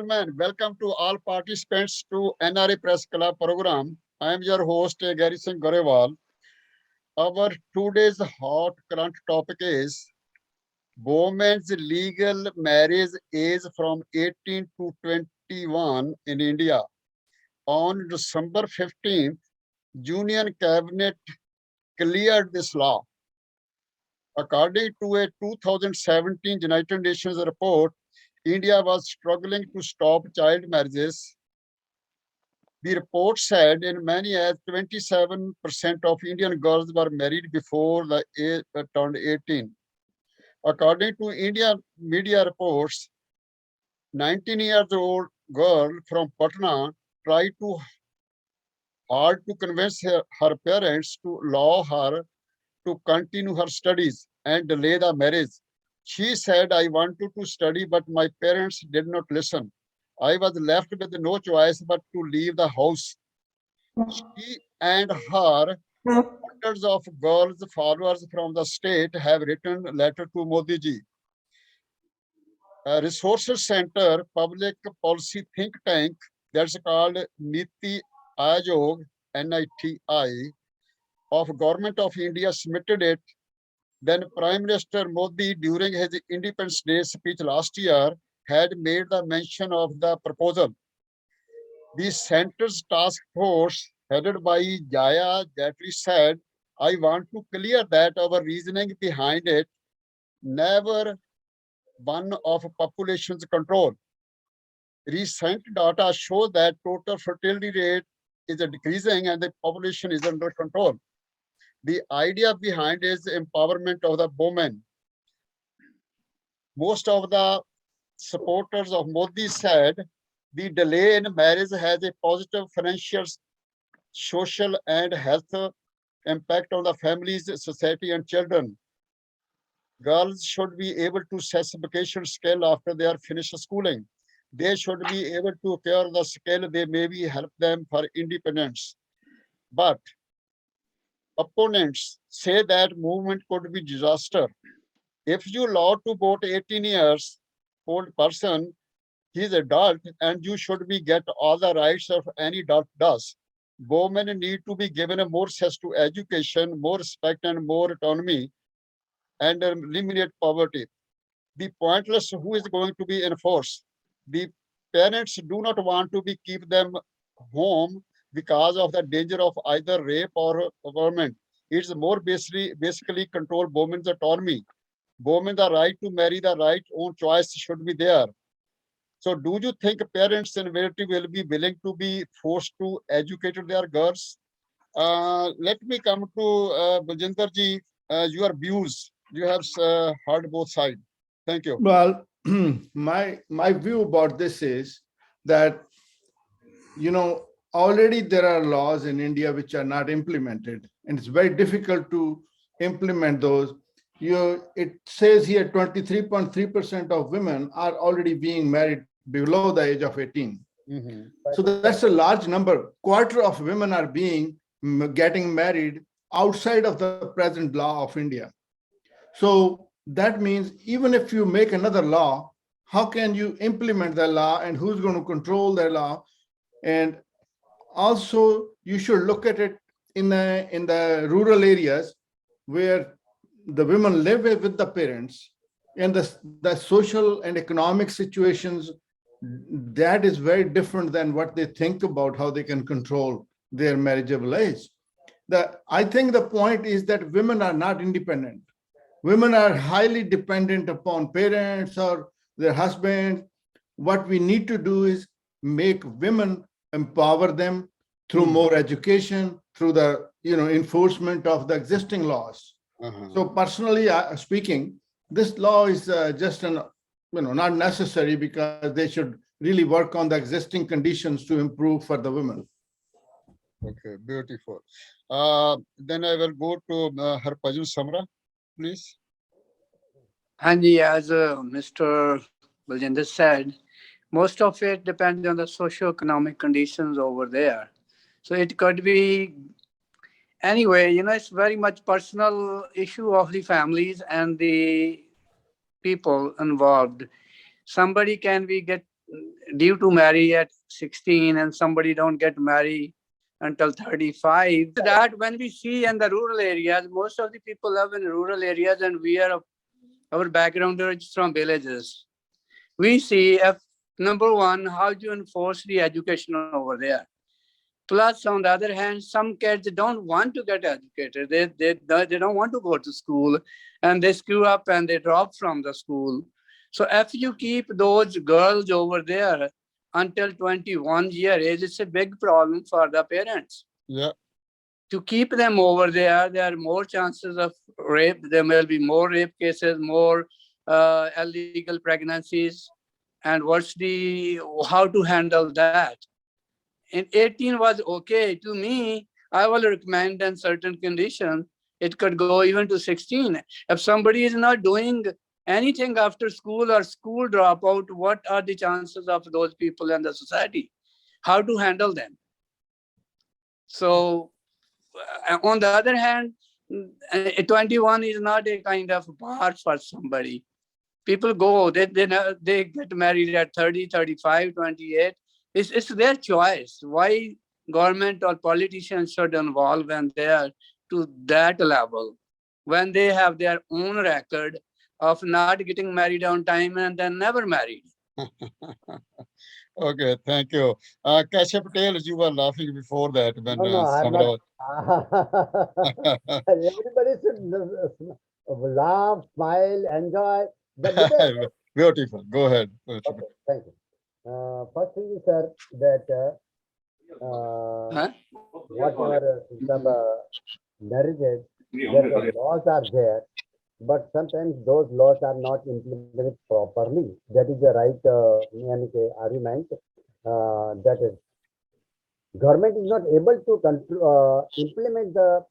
gentlemen, welcome to all participants to NRA Press Club program. I am your host, Gary Singh Gorewal. Our today's hot current topic is women's legal marriage age from 18 to 21 in India. On December 15th, Union Cabinet cleared this law. According to a 2017 United Nations report, India was struggling to stop child marriages. The report said in many as 27% of Indian girls were married before the age turned 18. According to Indian media reports, 19-year-old girl from Patna tried too hard to convince her parents to allow her to continue her studies and delay the marriage. She said, I wanted to study, but my parents did not listen. I was left with no choice but to leave the house. She and her hundreds of girls followers from the state have written a letter to Modi ji. A resources center, public policy think tank that's called Niti Aayog, NITI, of Government of India submitted it. Then Prime Minister Modi, during his Independence Day speech last year, had made the mention of the proposal. The center's task force, headed by Jaya Jatli, said, I want to clear that our reasoning behind it never one of population's control. Recent data show that total fertility rate is decreasing and the population is under control. The idea behind is empowerment of the women. Most of the supporters of Modi said the delay in marriage has a positive financial, social, and health impact on the families, society, and children. Girls should be able to assess vocational skill after they are finished schooling. They should be able to acquire the skill they maybe help them for independence. But opponents say that movement could be disaster. If you allow to vote 18 years old person, he is adult and you should be get all the rights of any adult does. Women need to be given a more access to education, more respect and more autonomy and eliminate poverty. The pointless who is going to be enforced. The parents do not want to be keep them home because of the danger of either rape or government. It's more basically control women's autonomy. Women the right to marry, the right own choice should be there. So do you think parents and relatives will be willing to be forced to educate their girls? Let me come to Bajinder ji, your views. You have heard both sides. Thank you. Well, my view about this is that, already there are laws in India which are not implemented, and it's very difficult to implement those. It says here 23.3% of women are already being married below the age of 18. So that's a large number. Quarter of women are getting married outside of the present law of India. So that means even if you make another law, how can you implement the law and who's going to control the law? And also you should look at it in the rural areas where the women live with the parents, and the social and economic situations, that is very different than what they think about how they can control their marriageable age. I think the point is that women are not independent. Women are highly dependent upon parents or their husbands. What we need to do is make women, empower them through more education, through the enforcement of the existing laws. So personally speaking, this law is just not necessary, because they should really work on the existing conditions to improve for the women. Okay, beautiful. Then I will go to Harbhajan Samra, please. And as Mr. Baljinder said, most of it depends on the socio-economic conditions over there. So it could be, anyway, it's very much personal issue of the families and the people involved. Somebody can be get due to marry at 16 and somebody don't get married until 35. That when we see in the rural areas, most of the people live in rural areas and our background is from villages. We see if number one, how do you enforce the education over there? Plus, on the other hand, some kids don't want to get educated. They don't want to go to school and they screw up and they drop from the school. So if you keep those girls over there until 21 year age, it's a big problem for the parents. Yeah. To keep them over there are more chances of rape. There will be more rape cases, more illegal pregnancies. And how to handle that? And 18 was okay. To me, I will recommend in certain conditions, it could go even to 16. If somebody is not doing anything after school or school dropout, what are the chances of those people in the society? How to handle them? So, on the other hand, 21 is not a kind of bar for somebody. People go, they get married at 30, 35, 28. It's their choice. Why government or politicians should involve when they are to that level, when they have their own record of not getting married on time and then never married? Okay, thank you. Kashyap Patel, you were laughing before that when No, I'm not. Samra. Everybody should laugh, smile, enjoy the debate. Beautiful. Go ahead. Okay, thank you. First thing is, sir, that Huh? whatever some narrated, that the laws are there, but sometimes those laws are not implemented properly. That is the right argument. That is, government is not able to implement the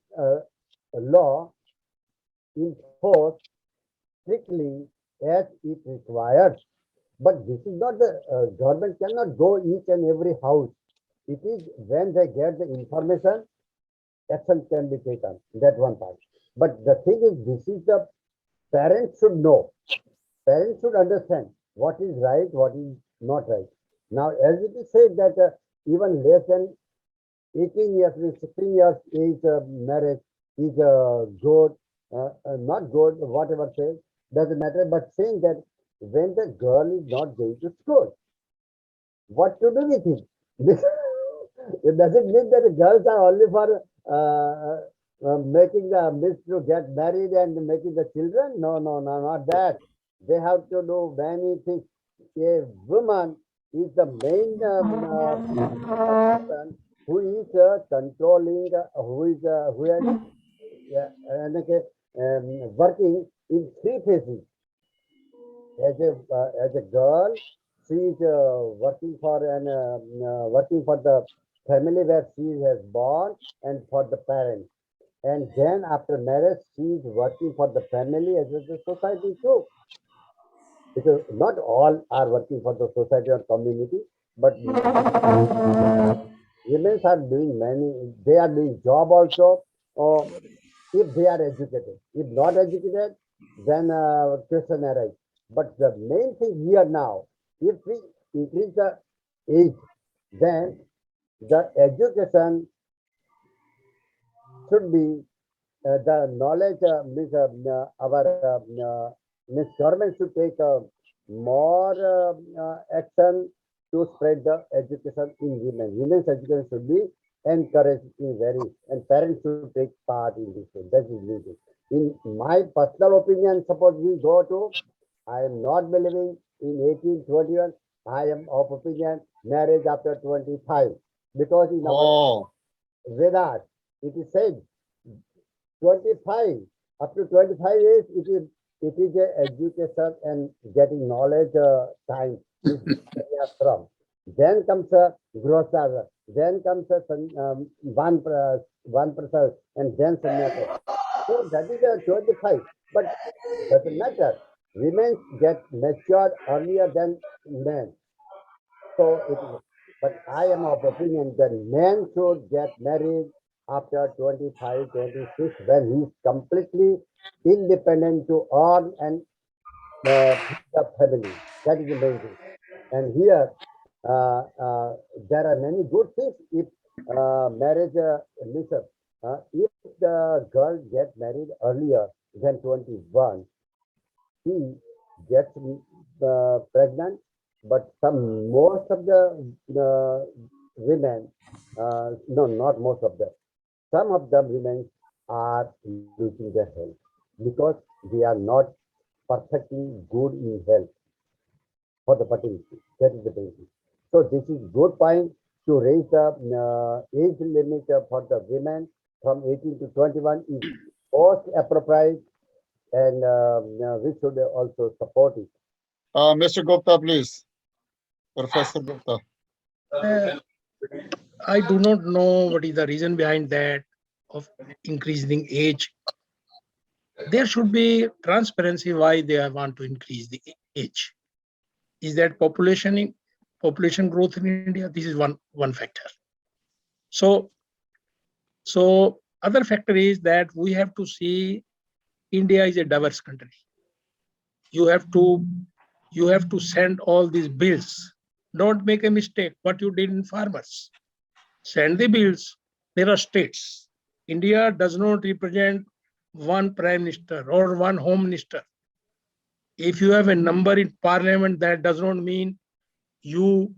law in force strictly as it requires. But this is not the government cannot go each and every house. It is when they get the information, action can be taken. That one part. But the thing is, this is the parents should know. Parents should understand what is right, what is not right. Now, as it is said that even less than 18 years, 16 years age marriage is good, not good, whatever say, doesn't matter. But saying that when the girl is not going to school, what to do with it? It doesn't mean that the girls are only for making the miss to get married and making the children. No, not that. They have to do many things. A woman is the main person who is controlling, who has working in three phases. As a girl, she is working for the family where she has born and for the parents. And then after marriage, she is working for the family as well as the society too. Because not all are working for the society or community, but women are doing many. They are doing job also. Or if they are educated. If not educated, then question arises. But the main thing here now, if we increase the age, then the education should be the knowledge means means government should take more action to spread the education in women. Women's education should be encouraged in very, and parents should take part in this. That is needed. In my personal opinion, suppose we go to, I am not believing in 18, 21. I am of opinion marriage after 25 because in our Vedas it is said 25 up to 25 years it is a education and getting knowledge time from. Then comes a grosar, then comes a one person, and then sannyasa. So that is a 25, but doesn't matter. Women get matured earlier than men. So it is, but I am of opinion that men should get married after 25, 26 when he is completely independent to earn and the family. That is the main thing. And here, there are many good things if marriage, listen, if the girl gets married earlier than 21, she gets pregnant, but most of the women, no, not most of them, some of the women are losing their health because they are not perfectly good in health for the fertility. That is the basis. So this is good point to raise the age limit for the women from 18 to 21 is most appropriate, and we should also support it. Mr. Gupta, please. Professor Gupta. Uh, I do not know what is the reason behind that of increasing age. There should be transparency why they want to increase the age. Is that population growth in India? This is one factor. So other factor is that we have to see India is a diverse country. You have to send all these bills. Don't make a mistake. What you did in farmers. Send the bills. There are states. India does not represent one prime minister or one home minister. If you have a number in parliament, that does not mean you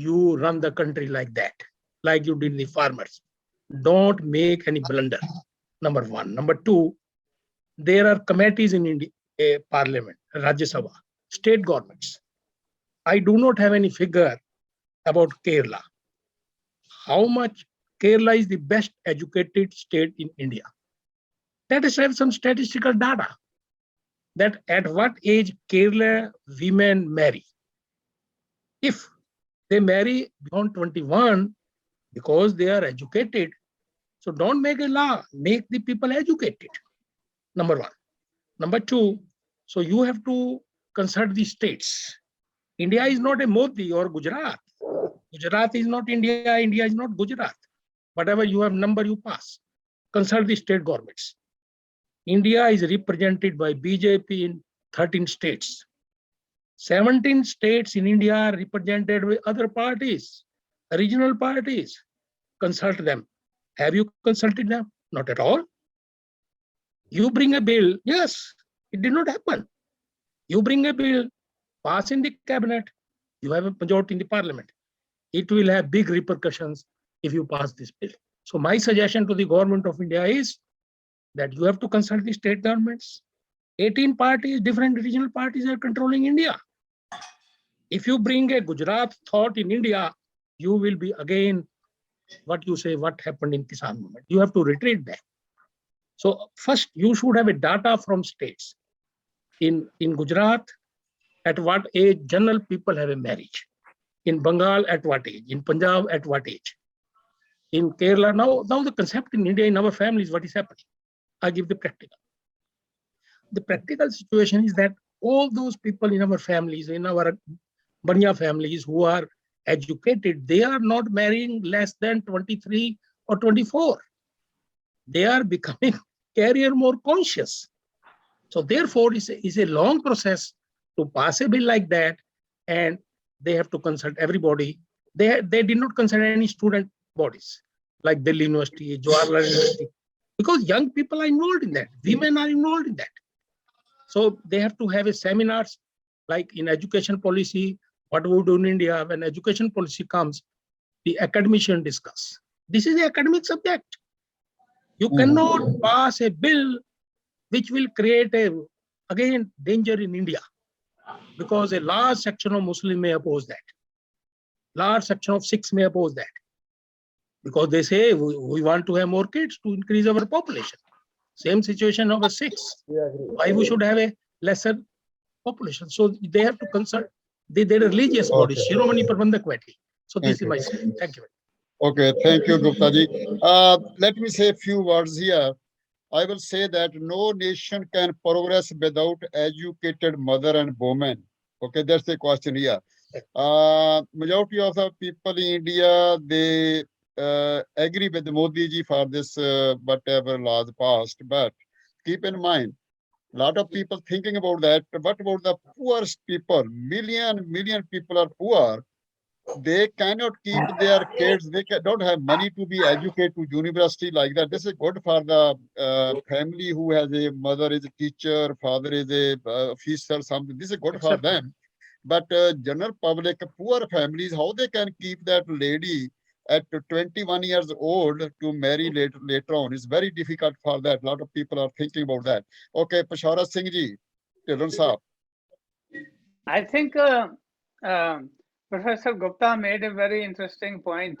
run the country like that, like you did the farmers. Don't make any blunder. Number one. Number two, there are committees in India, parliament, Rajya Sabha, state governments. I do not have any figure about Kerala. How much Kerala is the best educated state in India? Let us have some statistical data that at what age Kerala women marry. If they marry beyond 21 because they are educated, so don't make a law, make the people educated. Number one. Number two, so you have to consult the states. India is not a Modi or Gujarat. Gujarat is not India, India is not Gujarat. Whatever you have number, you pass. Consult the state governments. India is represented by BJP in 13 states. 17 states in India are represented with other parties, regional parties. Consult them. Have you consulted them? Not at all. You bring a bill, yes, it did not happen. You bring a bill, pass in the cabinet, you have a majority in the parliament. It will have big repercussions if you pass this bill. So my suggestion to the government of India is that you have to consult the state governments. 18 parties, different regional parties are controlling India. If you bring a Gujarat thought in India, you will be again what you say, what happened in Kisan movement. You have to retreat back. So first, you should have a data from states. In Gujarat, at what age general people have a marriage? In Bengal, at what age? In Punjab, at what age? In Kerala, now the concept in India, in our families, what is happening? I give the practical. The practical situation is that all those people in our families, in our Banya families who are educated, they are not marrying less than 23 or 24. They are becoming career more conscious. So therefore, it's a long process to pass a bill like that, and they have to consult everybody. They did not consult any student bodies like Delhi University, Jawaharlal University, because young people are involved in that. Women are involved in that. So they have to have a seminars like in education policy. What we do in India when education policy comes, the academician discuss. This is the academic subject. You cannot pass a bill which will create again danger in India, because a large section of Muslims may oppose that. Large section of Sikhs may oppose that, because they say we want to have more kids to increase our population. Same situation of the Sikhs. Why we should have a lesser population? So they have to consult their religious bodies, Shiromani Prabandhak Committee. So this is my say. Thank you. Okay, thank you, Gupta ji. Let me say a few words here. I will say that no nation can progress without educated mother and women. Okay, that's the question here. Majority of the people in India, they agree with Modi ji for this whatever laws passed, but keep in mind, Lot of people thinking about that. What about the poorest people? Million people are poor. They cannot keep their kids. They don't have money to be educated to university like that. This is good for the family who has a mother is a teacher, father is a officer, something. This is good for them. But general public, poor families, how they can keep that lady at 21 years old to marry later on? It's very difficult for that. A lot of people are thinking about that. Okay, Pashara Singh ji, Tilon Saab. I think Professor Gupta made a very interesting point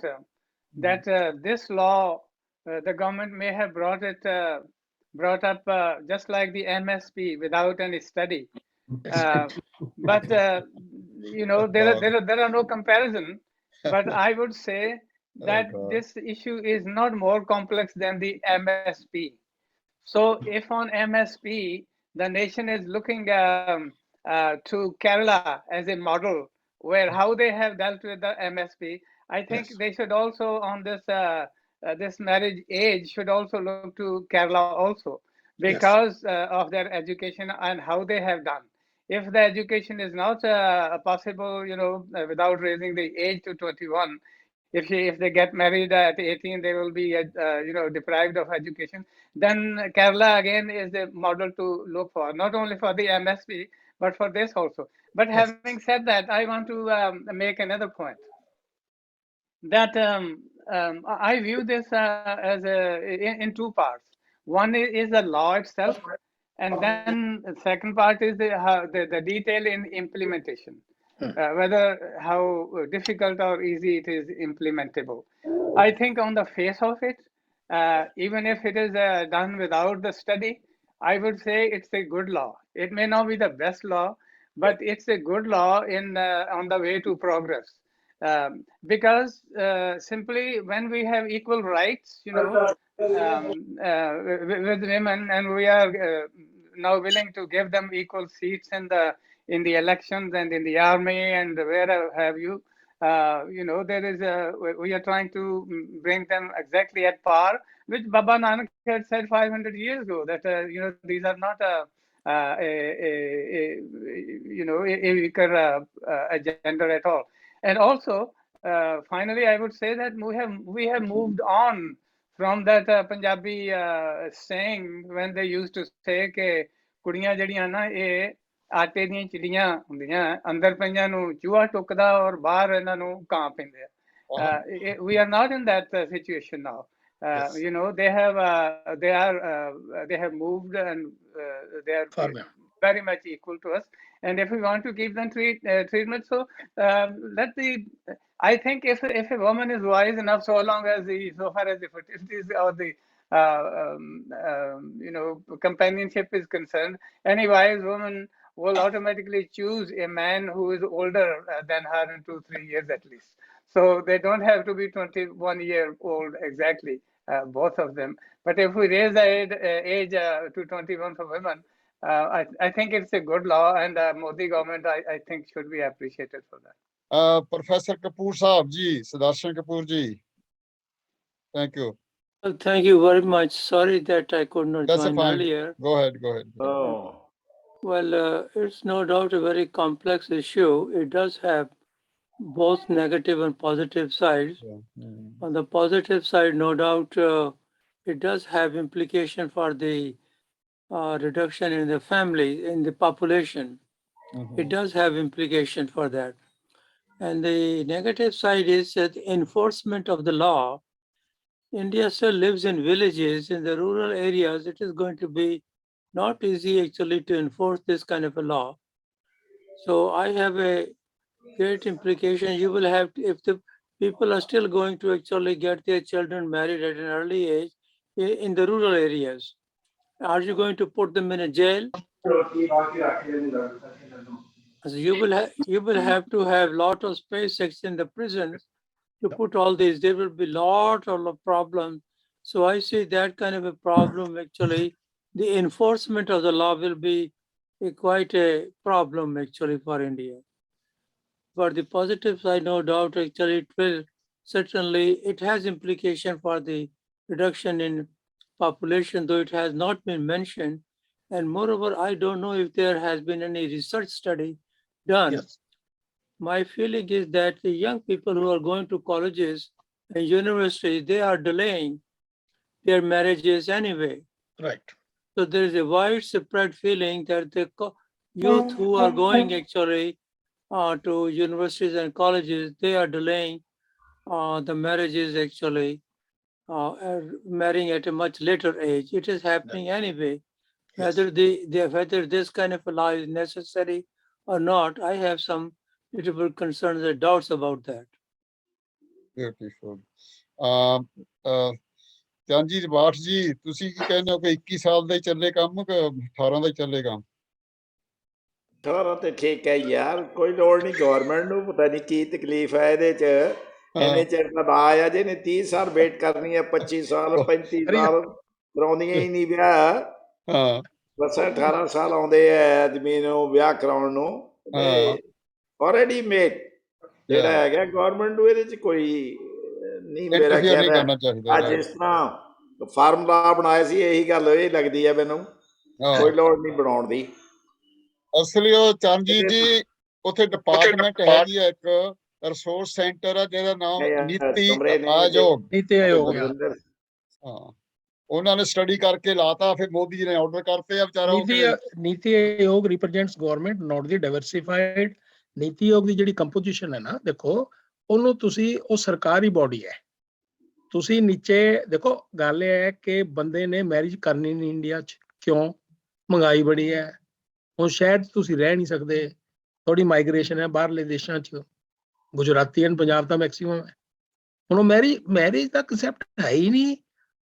that this law, the government may have brought up just like the MSP without any study. But there are no comparison. But I would say that this issue is not more complex than the MSP. So if on MSP the nation is looking to Kerala as a model where how they have dealt with the MSP, I think they should also on this marriage age should also look to Kerala also because of their education and how they have done. If the education is not possible, without raising the age to 21, if they get married at 18, they will be deprived of education. Then Kerala again is the model to look for, not only for the MSP but for this also. But having said that, I want to make another point that I view this as in two parts. One is the law itself, and then the second part is the detail in implementation, whether how difficult or easy it is implementable. I think on the face of it, even if it is done without the study, I would say it's a good law. It may not be the best law, but it's a good law in on the way to progress. Because simply when we have equal rights, with women, and we are now willing to give them equal seats in the elections and in the army and wherever have you. There is we are trying to bring them exactly at par, which Baba Nanak had said 500 years ago that these are not a weaker agenda at all. And also, finally, I would say that we have moved on from that Punjabi saying when they used to say ਕਿ ਕੁੜੀਆਂ ਜਿਹੜੀਆਂ ਨਾ ਇਹ ਆਟੇ ਦੀਆਂ ਚਿੜੀਆਂ ਹੁੰਦੀਆਂ ਅੰਦਰ ਪਈਆਂ ਨੂੰ ਚੂਹਾ ਟੁੱਕਦਾ ਔਰ ਬਾਹਰ ਇਹਨਾਂ ਨੂੰ ਕਾਂ ਪੈਂਦੇ ਆ. We are not in that situation now. They have moved and they are very much equal to us. And if we want to give them treatment, so I think if a woman is wise enough, so long as so far as the fertility or the companionship is concerned, any wise woman will automatically choose a man who is older than her in 2-3 years at least. So they don't have to be 21-year-old exactly, both of them. But if we raise the age to 21 for women, I think it's a good law, and Modi government, I think, should be appreciated for that. Professor Kapoor Saab ji, Sudarshan Kapoor ji. Thank you. Well, thank you very much. Sorry that I could not That's join fine. earlier. Go ahead. Oh, Well, it's no doubt a very complex issue. It does have both negative and positive sides. On the positive side, no doubt, it does have implication for the reduction in the family, in the population. It does have implication for that. And the negative side is that enforcement of the law. India still lives in villages. In the rural areas, it is going to be not easy actually to enforce this kind of a law. So I have a great implication. You will have, if the people are still going to actually get their children married at an early age in the rural areas, are you going to put them in a jail? So you will have to have lot of space in the prisons to put all these. There will be lot of problems. So I see that kind of a problem actually. The enforcement of the law will be quite a problem actually for India. But the positive side, no doubt, actually it will certainly, it has implication for the reduction in population, though it has not been mentioned. And moreover, I don't know if there has been any research study done. Yes. My feeling is that the young people who are going to colleges and universities, they are delaying their marriages anyway. Right. So there is a widespread feeling that the youth who are going actually to universities and colleges, they are delaying the marriages actually, marrying at a much later age. It is happening anyway. Yes. Whether this kind of a law is necessary or not, I have some little bit concerns and doubts about that. Beautiful ਚਾਂਜੀ ਜਬਾਠ ਜੀ ਤੁਸੀਂ ਕੀ ਕਹਿੰਦੇ ਹੋ ਕਿ 21 ਸਾਲ ਦਾ ਹੀ ਚੱਲੇ ਕੰਮ ਕਿ 18 ਦਾ ਹੀ ਚੱਲੇ ਕੰਮ 18 ਤੇ ਠੀਕ ਹੈ ਯਾਰ, ਕੋਈ ਲੋੜ ਨਹੀਂ ਗਵਰਨਮੈਂਟ ਨੂੰ, ਪਤਾ ਨਹੀਂ ਕੀ ਤਕਲੀਫ ਹੈ ਇਹਦੇ ਚ। ਇੰਨੇ ਚਿਰ ਦਾ ਰਾਜ ਆ, ਜਿਹਨੇ 30 ਸਾਲ ਵੇਟ ਕਰਨੀ ਹੈ, 25 ਸਾਲ 35 ਸਾਲ ਕਰਾਉਂਦੀਆਂ ਹੀ ਨਹੀਂ ਵਿਆਹ। ਹਾਂ ਬਸ 18 ਸਾਲ ਆਉਂਦੇ ਆ ਆਦਮੀ ਨੂੰ ਵਿਆਹ ਕਰਾਉਣ ਨੂੰ। ਆਲਰੇਡੀ ਮੇਡ ਜਿਹੜਾ ਹੈਗਾ ਗਵਰਨਮੈਂਟ ਨੂੰ ਇਹਦੇ ਚ ਕੋਈ ਨਹੀਂ, ਮੇਰਾ ਖਿਆਲ ਹੈ ਅੱਜ ਜਿਸ ਤਰ੍ਹਾਂ ਫਾਰਮੂਲਾ ਬਣਾਇਆ ਸੀ, ਇਹੀ ਗੱਲ ਇਹ ਲੱਗਦੀ ਹੈ ਮੈਨੂੰ, ਕੋਈ ਲੋੜ ਨਹੀਂ ਬਣਾਉਣ ਦੀ। ਅਸਲੀ ਉਹ ਚਰਨਜੀਤ ਜੀ ਉੱਥੇ ਡਿਪਾਰਟਮੈਂਟ ਹੈਗੀ ਆ ਇੱਕ ਰਿਸੋਰਸ ਸੈਂਟਰ ਆ ਜਿਹਦਾ ਨਾਮ ਨੀਤੀ ਆਯੋਗ। ਨੀਤੀ ਆਯੋਗ। ਹਾਂ ਉਹਨਾਂ ਨੇ ਸਟੱਡੀ ਕਰਕੇ ਲਾਤਾ, ਫਿਰ ਮੋਦੀ ਜੀ ਨੇ ਆਰਡਰ ਕਰਤੇ ਆ ਵਿਚਾਰਾ। ਨੀਤੀ ਆਯੋਗ ਰਿਪਰੈਜ਼ੈਂਟਸ ਗਵਰਨਮੈਂਟ, ਨਾਟ ਦੀ ਡਾਈਵਰਸਿਫਾਈਡ। ਨੀਤੀ ਆਯੋਗ ਦੀ ਜਿਹੜੀ ਕੰਪੋਜੀਸ਼ਨ ਹੈ ਨਾ, ਦੇਖੋ ਉਹਨੂੰ ਤੁਸੀਂ, ਉਹ ਸਰਕਾਰੀ ਬੋਡੀ ਹੈ, ਤੁਸੀਂ ਨੀਚੇ ਦੇਖੋ। ਗੱਲ ਇਹ ਹੈ ਕਿ ਬੰਦੇ ਨੇ ਮੈਰਿਜ ਕਰਨੀ ਨਹੀਂ ਇੰਡੀਆ 'ਚ, ਕਿਉਂ? ਮਹਿੰਗਾਈ ਬੜੀ ਹੈ, ਹੁਣ ਸ਼ਹਿਰ 'ਚ ਤੁਸੀਂ ਰਹਿ ਨਹੀਂ ਸਕਦੇ, ਥੋੜੀ ਮਾਈਗ੍ਰੇਸ਼ਨ ਹੈ ਬਾਹਰਲੇ ਦੇਸ਼ਾਂ 'ਚ, Gujarati and Punjab the maximum ਹੈ। ਹੁਣ ਉਹ ਮੈਰਿਜ ਦਾ ਕਨਸੈਪਟ ਹੈ ਹੀ ਨਹੀਂ।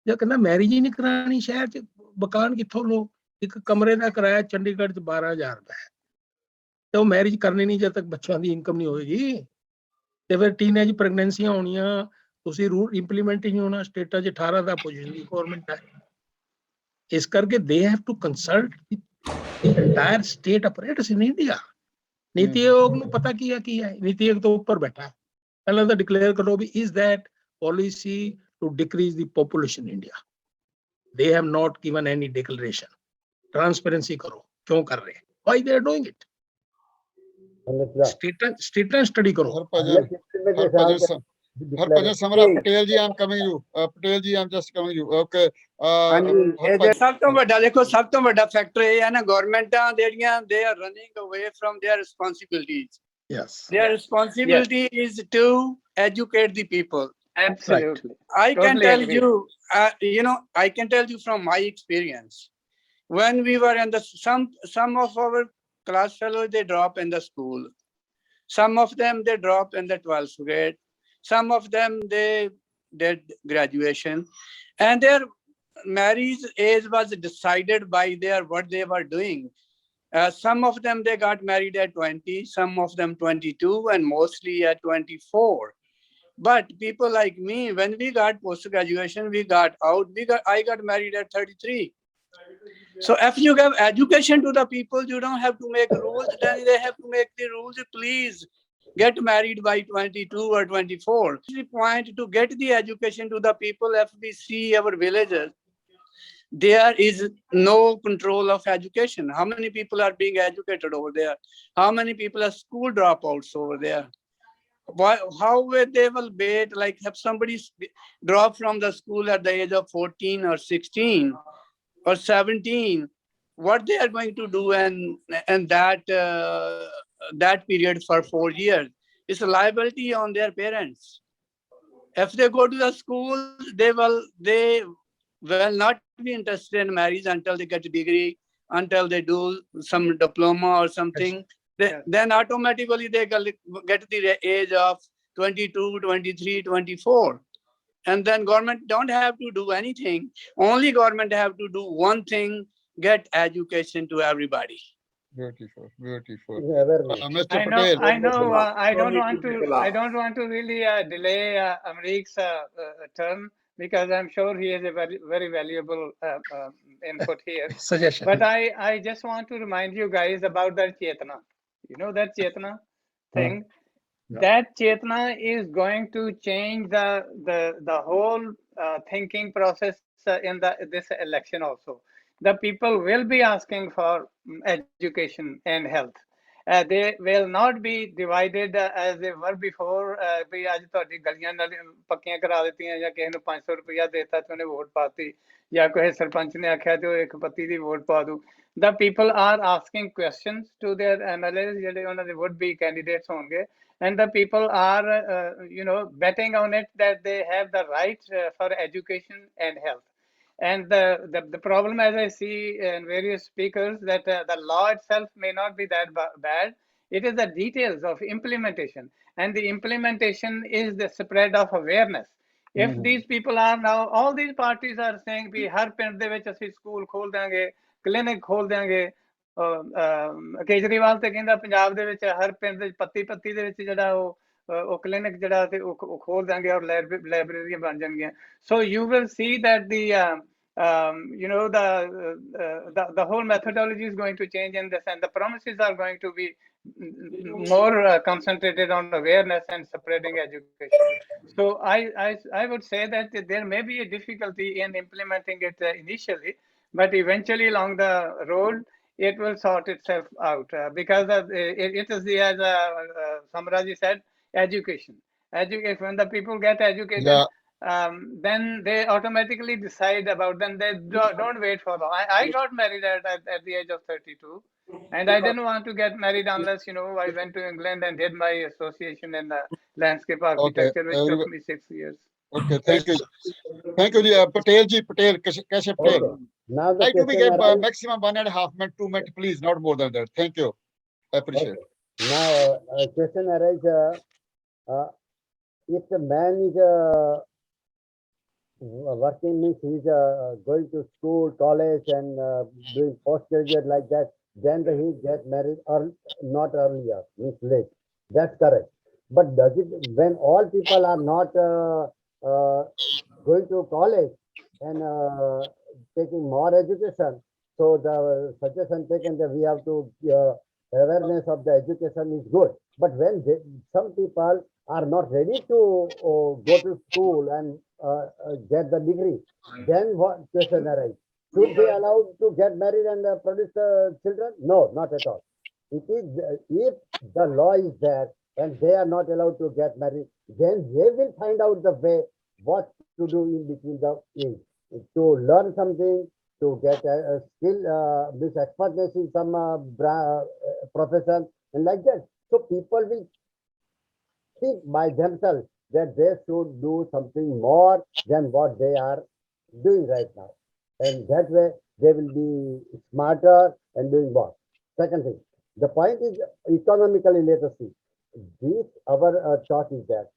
ਜੇ ਕਹਿੰਦਾ ਮੈਰਿਜ ਹੀ ਨਹੀਂ ਕਰਾਣੀ ਸ਼ਹਿਰ 'ਚ, ਮਕਾਨ ਕਿੱਥੋਂ ਲਓ? ਇੱਕ ਕਮਰੇ ਦਾ ਕਿਰਾਇਆ ਚੰਡੀਗੜ੍ਹ 'ਚ 12,000 ਰੁਪਏ ਹੈ, ਤੇ ਉਹ ਮੈਰਿਜ ਕਰਨੀ ਨਹੀਂ ਜਦ ਤੱਕ ਬੱਚਿਆਂ ਦੀ ਇਨਕਮ ਨਹੀਂ ਹੋਏਗੀ। ਤੇ ਫਿਰ ਟੀਨੇਜ ਪ੍ਰੈਗਨੈਂਸੀਆਂ ਹੋਣੀਆਂ, ਤੁਸੀਂ ਰੂਲ ਇੰਪਲੀਮੈਂਟ ਹੀ ਨਹੀਂ ਹੋਣਾ। ਸਟੇਟਾਂ 'ਚ 18 ਦਾ ਪੋਜੀਸ਼ਨ ਦੀ ਗਵਰਨਮੈਂਟ ਹੈ, ਇਸ ਕਰਕੇ they have to consult the entire state ਅਪਰੇਟਸ in India. ਨੀਤੀ ਆਯੋਗ ਨੂੰ ਪਤਾ ਕੀ ਹੈ, ਨੀਤੀ ਆਯੋਗ ਤੋਂ ਉੱਪਰ ਬੈਠਾ। ਪਹਿਲਾਂ ਤਾਂ ਡਿਕਲੇਅਰ ਕਰੋ ਵੀ is that policy to decrease the population in India. They have not given any declaration. Transparency karo. Kyun kar rahe? Why they are doing it? State study karo. Harpajan Samra Patel ji, I'm coming you. Patel ji, I'm just coming you. Okay. ਸਭ ਤੋਂ ਵੱਡਾ ਦੇਖੋ, ਸਭ ਤੋਂ ਵੱਡਾ factor ਇਹ ਹੈ ਨਾ, ਗਵਰਨਮੈਂਟਾਂ ਜਿਹੜੀਆਂ they are running away from their responsibilities. Yes. Their responsibility is to educate the people. Absolutely. I can tell you, I can tell you from my experience. When we were in the some of our class fellows, they drop in the school. Some of them they drop in the 12th grade. Some of them they did graduation, and their marriage age was decided by their what they were doing. Some of them they got married at 20, some of them 22, and mostly at 24. But people like me, when we got post-graduation, we got out. I got married at 33. So if you give education to the people, you don't have to make rules. Then they have to make the rules. Please get married by 22 or 24. The point to get the education to the people. If we see our villages, there is no control of education. How many people are being educated over there? How many people are school dropouts over there? How will they will wait? Like if somebody drop from the school at the age of 14 or 16 or 17, what they are going to do and that period for 4 years? It's a liability on their parents. If they go to the school, they will not be interested in marriage until they get a degree, until they do some diploma or something. Then automatically they get the age of 22, 23, 24. And then government don't have to do anything. Only government have to do one thing, get education to everybody. Beautiful. Mr. Patel. I know. I don't want to really delay Amrik's turn, because I'm sure he has a very, very valuable input here. Suggestion. But I just want to remind you guys about that Chetna. You know that Chetna thing? Yeah. That Chetna is going to change the whole thinking process in this election also. the people will be asking for education and health. They will not be divided as they were before. ਵੀ ਅੱਜ ਤੁਹਾਡੀ ਗਲੀਆਂ ਨਾਲ ਪੱਕੀਆਂ ਕਰਾ ਦਿੱਤੀਆਂ ਜਾਂ ਕਿਸੇ ਨੂੰ 500 ਰੁਪਇਆ ਦੇਤਾ ਤੇ ਉਹਨੇ ਵੋਟ ਪਾਤੀ ਜਾਂ ਕੋਈ ਸਰਪੰਚ ਨੇ ਆਖਿਆ ਤੇ ਉਹ ਇੱਕ ਪੱਤੀ ਦੀ ਵੋਟ ਪਾ ਦੂ. The people are asking questions to their MLAs ਜਿਹੜੇ ਉਹਨਾਂ ਦੇ would be candidates ਹੋਣਗੇ, and the people are betting on it that they have the right for education and health. And the problem, as I see in various speakers, that the law itself may not be that bad. It is the details of implementation, and the implementation is the spread of awareness. If these people are now, all these parties are saying ਵੀ ਹਰ ਪਿੰਡ ਦੇ ਵਿੱਚ ਅਸੀਂ school ਖੋਲ ਦਿਆਂਗੇ, clinic ਖੋਲ ਦਿਆਂਗੇ. ਕੇਜਰੀਵਾਲ ਤੇ ਕਹਿੰਦਾ ਪੰਜਾਬ ਦੇ ਵਿੱਚ ਹਰ ਪਿੰਡ ਦੇ ਪੱਤੀ ਦੇ ਵਿੱਚ ਜਿਹੜਾ ਉਹ ਕਲੀਨਿਕ ਜਿਹੜਾ ਤੇ ਉਹ ਖੋਲ ਦਾਂਗੇ ਔਰ ਲਾਇਬ੍ਰੇਰੀਆਂ ਬਣ ਜਾਣਗੀਆਂ. So you will see that the whole methodology is going to change in this, and the promises are going to be more concentrated on awareness and spreading education. So I would say that there may be a difficulty in implementing it initially, but eventually along the road it will sort itself out because it is as Samraji said, education. When the people get educated, then they automatically decide about. Then they don't wait for long. I got married at the age of 32, and I didn't want to get married unless I went to England and did my association in landscape architecture, which took me 6 years. Okay, thank you. Thank you, Patel. Kashyap Patel. Okay. Now the Try to question get arises- maximum 1.5 minutes, 2 minutes, please, not more than that. Thank you. I appreciate it. Now, a question arises, if the man is working, means he's going to school, college, and doing postgraduate like that, then he get married or not earlier, means late. That's correct. But does it, when all people are not going to college and taking more education, so the suggestion taken that we have to awareness of the education is good. But when some people are not ready to go to school and get the degree, then what question arises? Should they allowed to get married and produce children? No, not at all. It is if the law is there and they are not allowed to get married, then they will find out the way what to do in between the age, to learn something, to get a skill, this expertness in some profession, and like that. So people will think by themselves that they should do something more than what they are doing right now. And that way they will be smarter and doing more. Second thing, the point is economically literacy. This our thought is that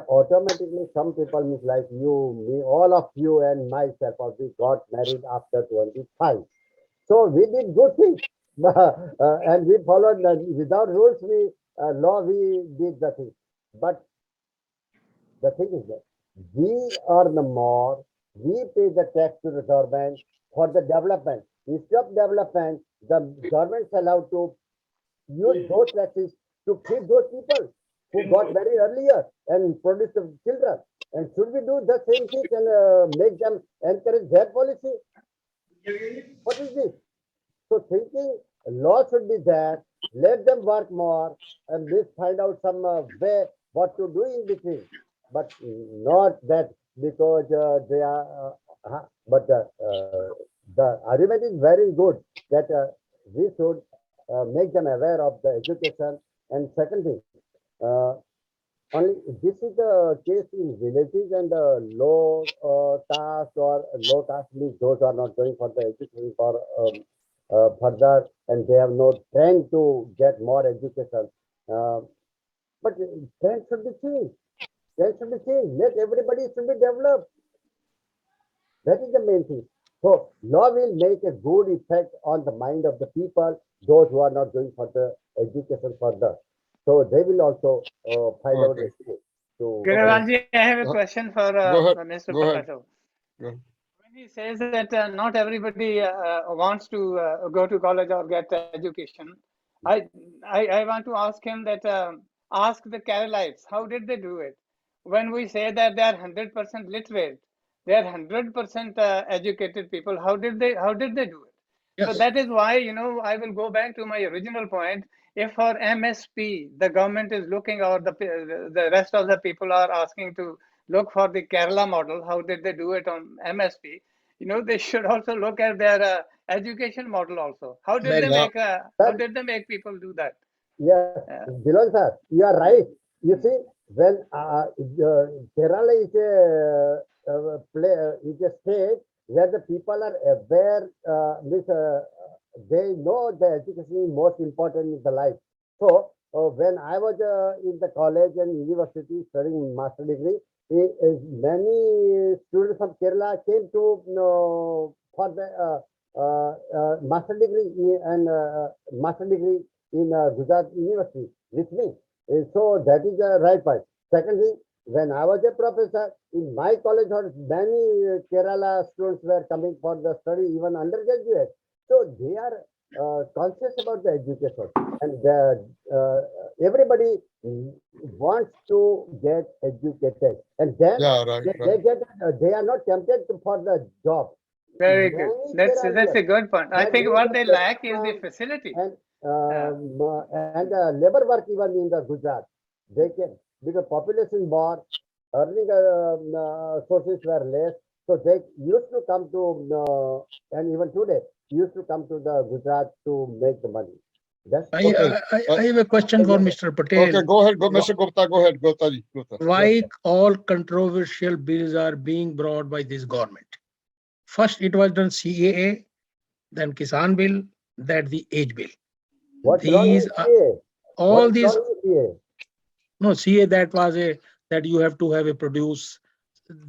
automatically some people, means like you, me, all of you and myself, we got married after 25. So we did good things and we followed without rules, law, we did the thing. But the thing is that we earn more, we pay the tax to the government for the development. Instead of development, the government is allowed to use those taxes to feed those people who got married earlier and produce the children. And should we do the same thing and make them encourage their policy? What is this? So thinking law should be there, let them work more and let's find out some way what to do in between. But not that because they are, but the argument is very good that we should make them aware of the education. And second thing, only this is the case in villages and low caste or low caste means those are not going for the education for further and they have no trend to get more education. But trend should be changed. Trend should be changed. Let everybody should be developed. That is the main thing. So law will make a good effect on the mind of the people, those who are not going for the education further. So they will also find out a way to. Girivalji, I have a question for Mr. Go ahead. Professor. Go ahead. When he says that not everybody wants to go to college or get education, I want to ask him that ask the Keralites, how did they do it? When we say that they are 100% literate, They are 100% educated people. How did they do it? So Yes. that is why, I will go back to my original point. If for MSP, the government is looking, or the rest of the people are asking to look for the Kerala model, how did they do it on MSP? They should also look at their education model also. How did Very they Yeah. make how did they make people do that? Yes, Dhiloy sir, you are right. You see, when Kerala is is a state where the people are aware, they know the education is most important in the life. So when I was in the college and university studying master degree, many students from Kerala came to for the master degree and master degree in Gujarat University with me. So that is the right point. Secondly, when I was a professor in my college, many Kerala students were coming for the study, even undergraduate. So they are conscious about the education, and everybody wants to get educated, and then Yeah, right, they right. get they are not tempted for the job. Very good. Many That's Kerala a good point. I have think used what the they lack is the platform facility. and Uh, labor work even in the Gujarat. They can, because population more, earning sources were less, so they used to come to and even today used to come to the Gujarat to make the money. That's Okay. I have a question for Mr. Patel. Okay, go ahead, Mr. Gupta, go ahead, Gupta ji. Gupta. Why all controversial bills are being brought by this government? First, it was done CAA, then Kisan bill, then the age bill. what's wrong These with are CA? all What's these. wrong with CA? No, CA, that was that you have to have a produce.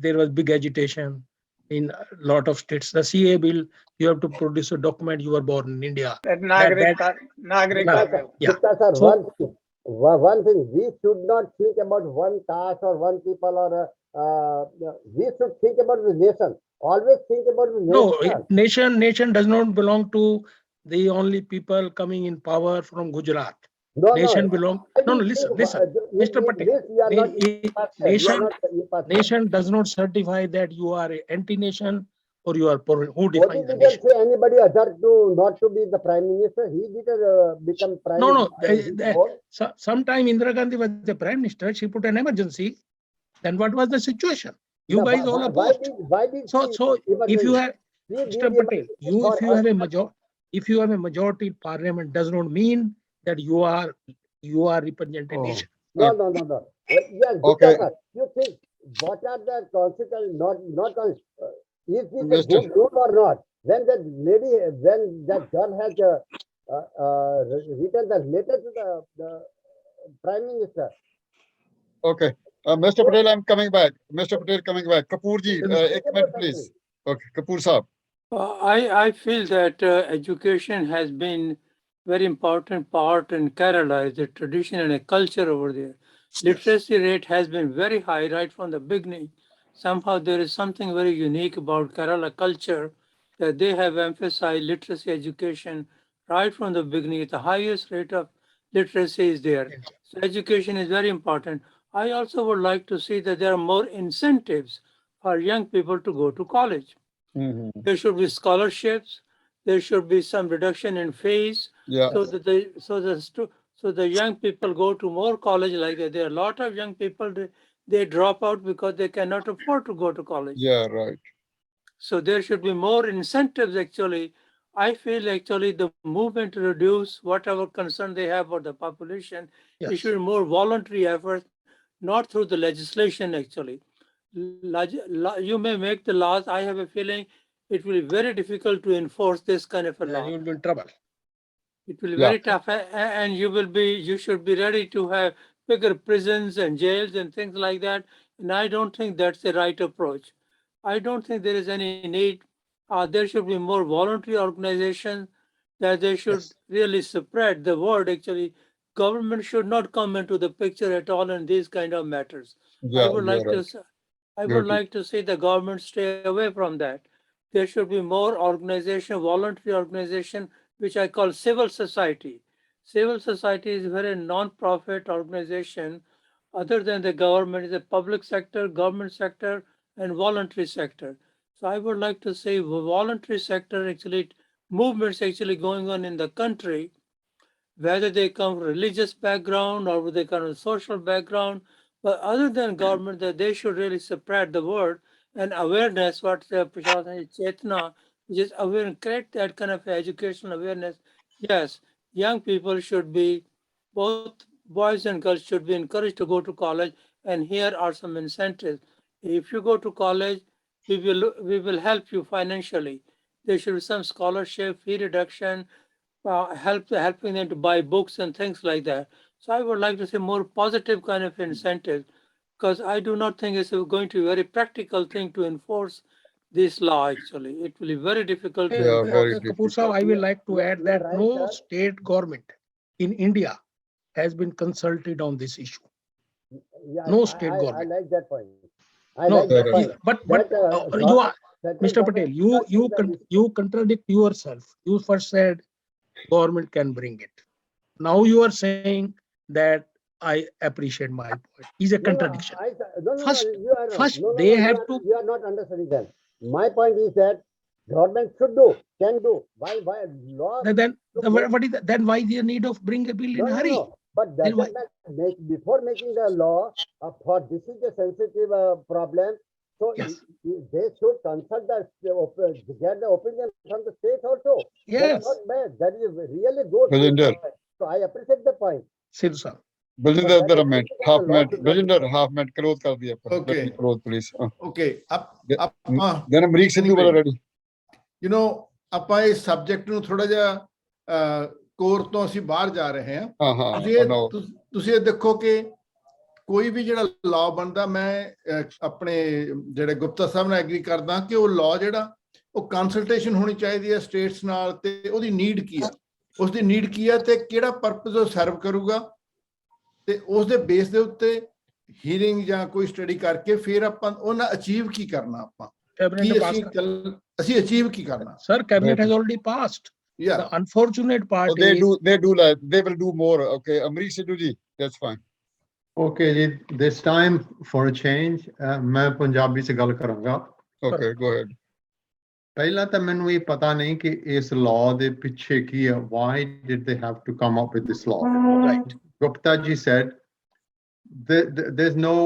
There was big agitation in a lot of states. The CA bill, you have to produce a document you were born in India. that Yeah, Nagrikta bill. yeah. Gupta sir, So- one thing, we should not think about one caste or one people, or we should think about the nation. Always think about the No, nation. nation does not belong to the only people coming in power from Gujarat. No, Nation no. belong. I No, think listen. in Mr. Patel, this you are not impartial. You are nation, not impartial. nation does not certify that you are anti-nation or you are pro. Who Modi defines the didn't nation? say anybody other to not to be the prime minister. He didn't become prime No. minister. Sometime Indira Gandhi was the prime minister. She put an emergency. Then what was the situation? You No, guys all opposed. why did So if you have, she Mr. did Patel, for us? if you have a majority in parliament, does not mean that you are representing Oh. nation. No. Yes, Okay. Gupta sir, you think what are the consequences? Not is this a Mr. good rule or not? When that girl has written the letter to the prime minister. Okay. Mr. Patel, I'm coming back. Mr. Patel coming back. Kapoor ji, Think एक about minute, please. something. Okay, Kapoor साहब. I feel that education has been very important part in Kerala, is a tradition and a culture over there. Literacy rate has been very high right from the beginning. Somehow there is something very unique about Kerala culture that they have emphasized literacy education right from the beginning. The highest rate of literacy is there. So education is very important. I also would like to see that there are more incentives for young people to go to college. There should be scholarships. There should be some reduction in fees, Yeah. so that the young people go to more college like that. There are a lot of young people they drop out because they cannot afford to go to college. Yeah, right. So there should be more incentives. Actually, I feel actually the movement to reduce whatever concern they have for the population. It should be more voluntary effort, not through the legislation. Actually, you may make the laws. I have a feeling it will be very difficult to enforce this kind of a law. You will be in trouble. It will be Yeah. very tough, and you should be ready to have bigger prisons and jails and things like that. And I don't think that's the right approach. I don't think there is any need. There should be more voluntary organizations that they should really spread the word. Actually, government should not come into the picture at all in these kind of matters. Yeah, I would you're like right. to. I Good. would like to see the government stay away from that. There should be more organization, voluntary organization, which I call civil society. Civil society is a very non-profit organization. Other than the government, is a public sector, government sector, and voluntary sector. So I would like to say voluntary sector actually, movements actually going on in the country, whether they come from religious background or they come from social background, but other than government, that they should really spread the word and awareness, what Prashad and Chetna, which is aware, create that kind of educational awareness. Yes, young people should be, both boys and girls should be encouraged to go to college, and here are some incentives. If you go to college, we will help you financially. There should be some scholarship, fee reduction, helping them to buy books and things like that. So I would like to say more positive kind of incentive, because I do not think it's going to be a very practical thing to enforce this law. Actually, it will be very difficult to Yeah, very enforce. Kapoor Saab, I will like to add that no state government in India has been consulted on this issue. Yeah, No state I government. like that point. I No, like that point. but That, you are, central Mr. Patel, government should not take the initiative. you contradict yourself. You first said government can bring it. Now you are saying that I appreciate my point. Is a contradiction. First- you are first no, no, they no, have you are, to- you are not understanding that. My point is that government should do, can do. Why law? Then what is that? Then why the need of bring a bill in a hurry? No. But Then why- before making the law for this is a sensitive problem, so Yes. they should consult get the opinion from the state also. Yes. That's not bad. That is really good. Vijender. So I appreciate the point. Sidhu sir. Bajendra, But there a that minute, is half not minute. law to Bajendra, half minute, close kar diya. Okay. Close, please. Okay, Then Amrik Sidhu Anyway. ready. You نو ਆਪਾਂ ਇਸ subject ਨੂੰ ਥੋੜਾ ਜਿਹਾ core ਤੋਂ ਅਸੀਂ ਬਾਹਰ ਜਾ ਰਹੇ ਹਾਂ ਹਾਂ ਤੁਸੀਂ ਇਹ ਦੇਖੋ ਕਿ ਕੋਈ ਵੀ ਜਿਹੜਾ ਲਾਅ ਬਣਦਾ, ਮੈਂ ਆਪਣੇ ਜਿਹੜੇ ਗੁਪਤਾ ਸਾਹਿਬ ਨਾਲ ਐਗਰੀ ਕਰਦਾ ਕਿ ਉਹ ਲਾਅ ਜਿਹੜਾ ਉਹ ਕੰਸਲਟੇਸ਼ਨ ਹੋਣੀ ਚਾਹੀਦੀ ਹੈ ਸਟੇਟਸ ਨਾਲ, ਤੇ ਉਹਦੀ ਨੀਡ ਕੀ ਆ, ਉਸਦੀ ਨੀਡ ਕੀ ਆ ਤੇ ਕਿਹੜਾ ਪਰਪਸ ਉਹ ਸਰਵ ਕਰੂਗਾ, ਤੇ ਉਸ ਦੇ ਬੇਸ ਦੇ ਉੱਤੇ ਹੀਅਰਿੰਗ ਜਾਂ ਕੋਈ ਸਟੱਡੀ ਕਰਕੇ ਫਿਰ ਆਪਾਂ ਉਹਨਾਂ ਅਚੀਵ ਕੀ ਕਰਨਾ, ਆਪਾਂ Cabinet ਕੀ ne pass kar- ਅਸੀਂ ਅਚੀਵ ਕੀ ਕਰਨਾ. Sir, cabinet has already passed. Yeah. The unfortunate part Oh, they is will do more. Okay, Amrik Sidhu ji, that's fine. Okay ਜੀ, this time for a change, ਮੈਂ ਪੰਜਾਬੀ 'ਚ ਗੱਲ ਕਰਾਂਗਾ। Okay, go ahead. ਪਹਿਲਾਂ ਤਾਂ ਮੈਨੂੰ ਇਹ ਪਤਾ ਨਹੀਂ ਕਿ ਇਸ law ਦੇ ਪਿੱਛੇ ਕੀ ਹੈ, why did they have to come up with this law? right. Gupta ji said there's no